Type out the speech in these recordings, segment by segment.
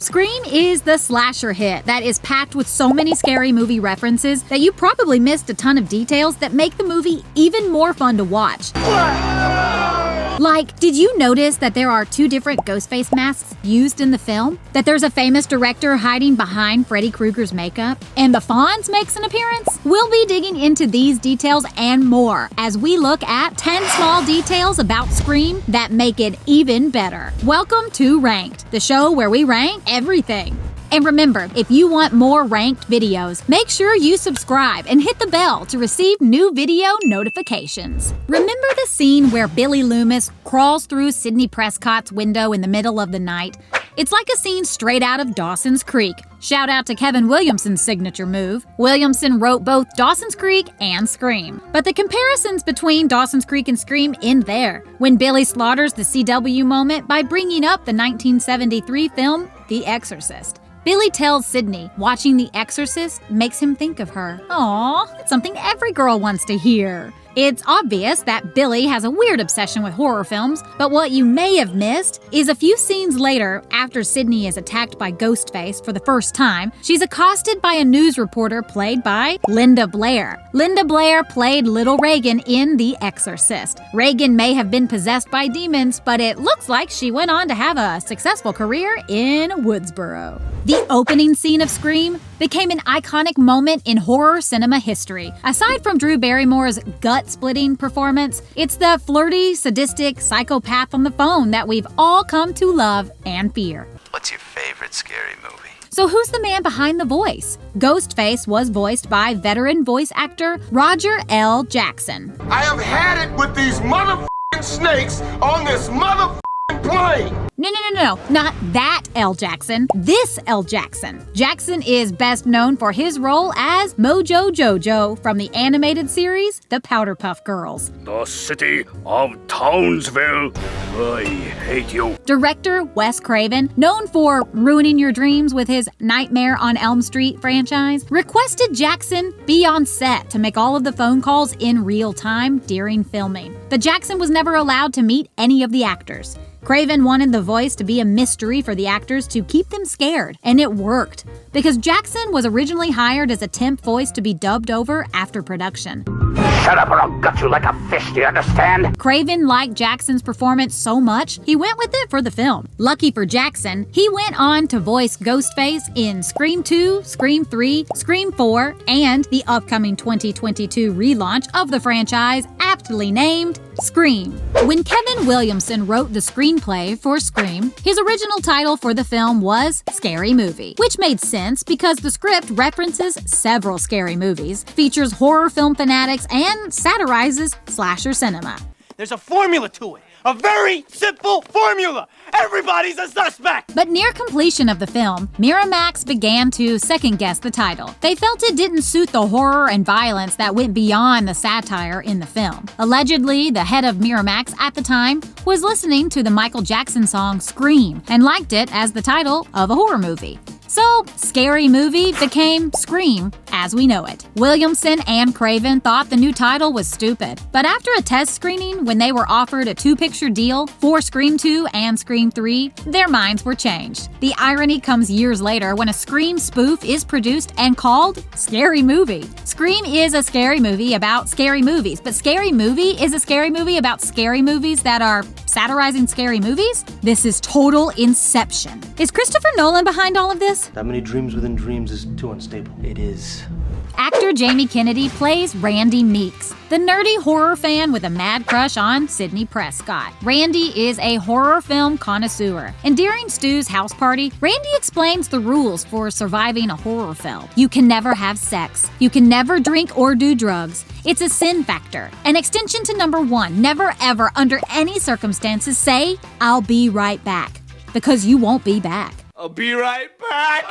Scream is the slasher hit that is packed with so many scary movie references that you probably missed a ton of details that make the movie even more fun to watch. Like, did you notice that there are 2 different Ghostface masks used in the film? That there's a famous director hiding behind Freddy Krueger's makeup? And the Fonz makes an appearance? We'll be digging into these details and more as we look at 10 small details about Scream that make it even better. Welcome to Ranked, the show where we rank everything. And remember, if you want more ranked videos, make sure you subscribe and hit the bell to receive new video notifications. Remember the scene where Billy Loomis crawls through Sidney Prescott's window in the middle of the night? It's like a scene straight out of Dawson's Creek. Shout out to Kevin Williamson's signature move. Williamson wrote both Dawson's Creek and Scream. But the comparisons between Dawson's Creek and Scream end there, when Billy slaughters the CW moment by bringing up the 1973 film The Exorcist. Billy tells Sidney watching The Exorcist makes him think of her. Aww, it's something every girl wants to hear. It's obvious that Billy has a weird obsession with horror films, but what you may have missed is a few scenes later, after Sidney is attacked by Ghostface for the first time, she's accosted by a news reporter played by Linda Blair. Linda Blair played Little Reagan in The Exorcist. Reagan may have been possessed by demons, but it looks like she went on to have a successful career in Woodsboro. The opening scene of Scream became an iconic moment in horror cinema history. Aside from Drew Barrymore's gut-splitting performance, it's the flirty, sadistic psychopath on the phone that we've all come to love and fear. What's your favorite scary movie? So who's the man behind the voice? Ghostface was voiced by veteran voice actor Roger L. Jackson. I have had it with these motherfucking snakes on this motherfucking plane. No, not that L. Jackson, this L. Jackson. Jackson is best known for his role as Mojo Jojo from the animated series The Powderpuff Girls. The city of Townsville, I hate you. Director Wes Craven, known for ruining your dreams with his Nightmare on Elm Street franchise, requested Jackson be on set to make all of the phone calls in real time during filming. But Jackson was never allowed to meet any of the actors. Craven wanted the voice to be a mystery for the actors to keep them scared, and it worked, because Jackson was originally hired as a temp voice to be dubbed over after production. Shut up or I'll gut you like a fish, do you understand? Craven liked Jackson's performance so much, he went with it for the film. Lucky for Jackson, he went on to voice Ghostface in Scream 2, Scream 3, Scream 4, and the upcoming 2022 relaunch of the franchise, aptly named Scream. When Kevin Williamson wrote the screenplay for Scream, his original title for the film was Scary Movie, which made sense because the script references several scary movies, features horror film fanatics, and satirizes slasher cinema. There's a formula to it. A very simple formula. Everybody's a suspect. But near completion of the film, Miramax began to second-guess the title. They felt it didn't suit the horror and violence that went beyond the satire in the film. Allegedly, the head of Miramax at the time was listening to the Michael Jackson song Scream and liked it as the title of a horror movie. So, Scary Movie became Scream as we know it. Williamson and Craven thought the new title was stupid, but after a test screening when they were offered a 2-picture deal for Scream 2 and Scream 3, their minds were changed. The irony comes years later when a Scream spoof is produced and called Scary Movie. Scream is a scary movie about scary movies, but Scary Movie is a scary movie about scary movies that are satirizing scary movies? This is total inception. Is Christopher Nolan behind all of this? That many dreams within dreams is too unstable. It is. Actor Jamie Kennedy plays Randy Meeks, the nerdy horror fan with a mad crush on Sidney Prescott. Randy is a horror film connoisseur, and during Stu's house party, Randy explains the rules for surviving a horror film. You can never have sex. You can never drink or do drugs. It's a sin factor. An extension to number 1, never ever under any circumstances say, "I'll be right back," because you won't be back. I'll be right back.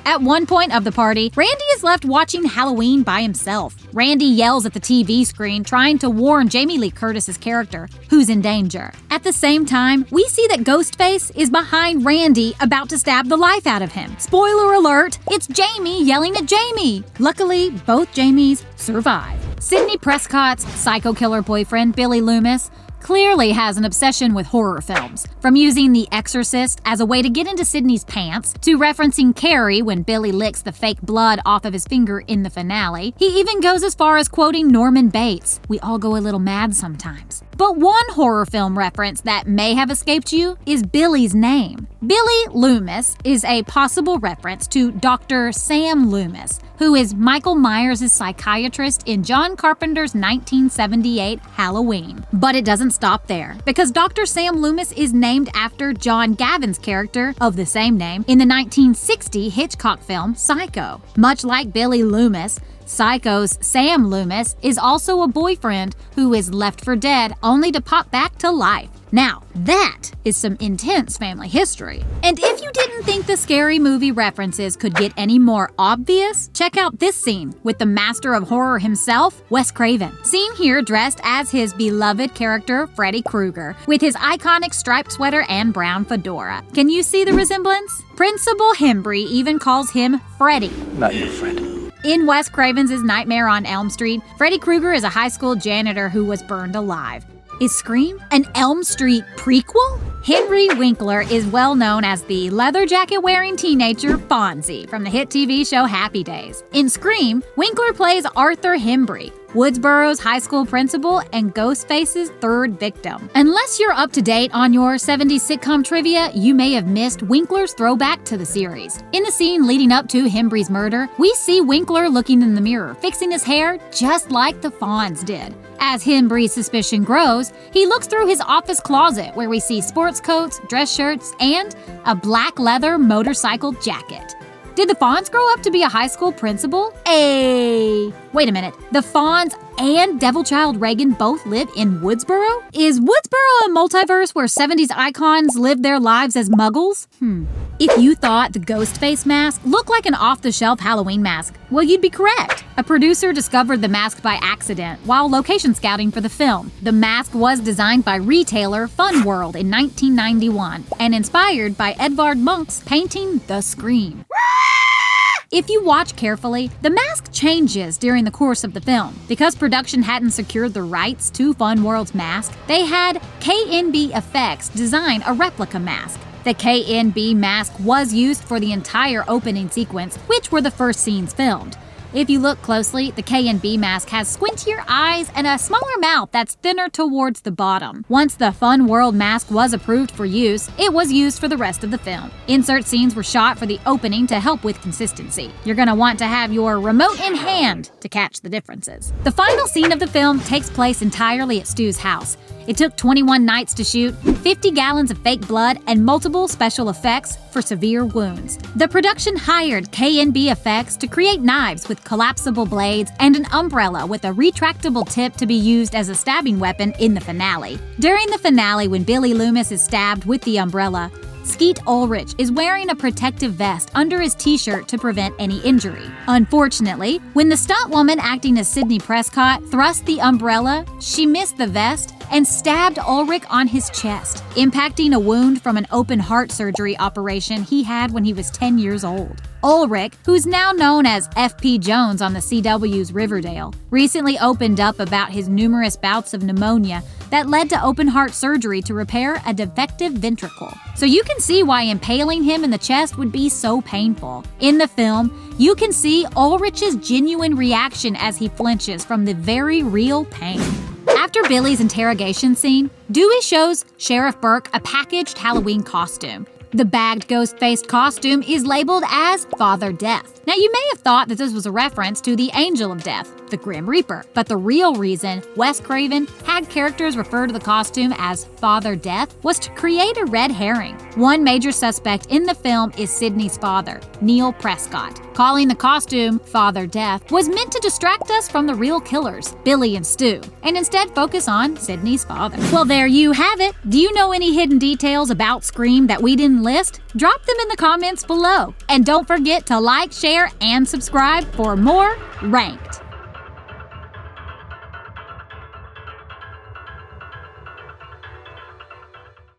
At one point of the party, Randy is left watching Halloween by himself. Randy yells at the TV screen, trying to warn Jamie Lee Curtis's character, who's in danger. At the same time, we see that Ghostface is behind Randy, about to stab the life out of him. Spoiler alert, it's Jamie yelling at Jamie. Luckily, both Jamies survive. Sidney Prescott's psycho killer boyfriend, Billy Loomis, clearly has an obsession with horror films, from using The Exorcist as a way to get into Sidney's pants, to referencing Carrie when Billy licks the fake blood off of his finger in the finale. He even goes as far as quoting Norman Bates, "We all go a little mad sometimes." But one horror film reference that may have escaped you is Billy's name. Billy Loomis is a possible reference to Dr. Sam Loomis, who is Michael Myers' psychiatrist in John Carpenter's 1978 Halloween. But it doesn't stop there, because Dr. Sam Loomis is named after John Gavin's character of the same name in the 1960 Hitchcock film Psycho. Much like Billy Loomis, Psycho's Sam Loomis is also a boyfriend who is left for dead only to pop back to life. Now, that is some intense family history. And if you didn't think the scary movie references could get any more obvious, check out this scene with the master of horror himself, Wes Craven. Seen here dressed as his beloved character, Freddy Krueger, with his iconic striped sweater and brown fedora. Can you see the resemblance? Principal Hembry even calls him Freddy. Not your friend. In Wes Craven's Nightmare on Elm Street, Freddy Krueger is a high school janitor who was burned alive. Is Scream an Elm Street prequel? Henry Winkler is well known as the leather jacket-wearing teenager Fonzie from the hit TV show Happy Days. In Scream, Winkler plays Arthur Hembry, Woodsboro's high school principal and Ghostface's third victim. Unless you're up to date on your 70s sitcom trivia, you may have missed Winkler's throwback to the series. In the scene leading up to Hembry's murder, we see Winkler looking in the mirror, fixing his hair just like the Fonz did. As Hembry's suspicion grows, he looks through his office closet where we see sports coats, dress shirts, and a black leather motorcycle jacket. Did the Fonz grow up to be a high school principal? Wait a minute. The Fonz and Devil Child Reagan both live in Woodsboro? Is Woodsboro a multiverse where 70s icons live their lives as muggles? If you thought the Ghostface mask looked like an off-the-shelf Halloween mask, well, you'd be correct. A producer discovered the mask by accident while location scouting for the film. The mask was designed by retailer Fun World in 1991 and inspired by Edvard Munch's painting The Scream. If you watch carefully, the mask changes during the course of the film. Because production hadn't secured the rights to Fun World's mask, they had KNB Effects design a replica mask. The KNB mask was used for the entire opening sequence, which were the first scenes filmed. If you look closely, the KNB mask has squintier eyes and a smaller mouth that's thinner towards the bottom. Once the Fun World mask was approved for use, it was used for the rest of the film. Insert scenes were shot for the opening to help with consistency. You're gonna want to have your remote in hand to catch the differences. The final scene of the film takes place entirely at Stu's house. It took 21 nights to shoot, 50 gallons of fake blood, and multiple special effects for severe wounds. The production hired KNB Effects to create knives with collapsible blades and an umbrella with a retractable tip to be used as a stabbing weapon in the finale. During the finale, when Billy Loomis is stabbed with the umbrella, Skeet Ulrich is wearing a protective vest under his t-shirt to prevent any injury. Unfortunately, when the stunt woman acting as Sidney Prescott thrust the umbrella, she missed the vest and stabbed Ulrich on his chest, impacting a wound from an open heart surgery operation he had when he was 10 years old. Ulrich, who's now known as F.P. Jones on the CW's Riverdale, recently opened up about his numerous bouts of pneumonia that led to open heart surgery to repair a defective ventricle. So you can see why impaling him in the chest would be so painful. In the film, you can see Ulrich's genuine reaction as he flinches from the very real pain. After Billy's interrogation scene, Dewey shows Sheriff Burke a packaged Halloween costume. The bagged ghost-faced costume is labeled as Father Death. Now, you may have thought that this was a reference to the Angel of Death, the Grim Reaper, but the real reason Wes Craven had characters refer to the costume as Father Death was to create a red herring. One major suspect in the film is Sidney's father, Neil Prescott. Calling the costume Father Death was meant to distract us from the real killers, Billy and Stu, and instead focus on Sidney's father. Well, there you have it. Do you know any hidden details about Scream that we didn't list? Drop them in the comments below. And don't forget to like, share, and subscribe for more Rank.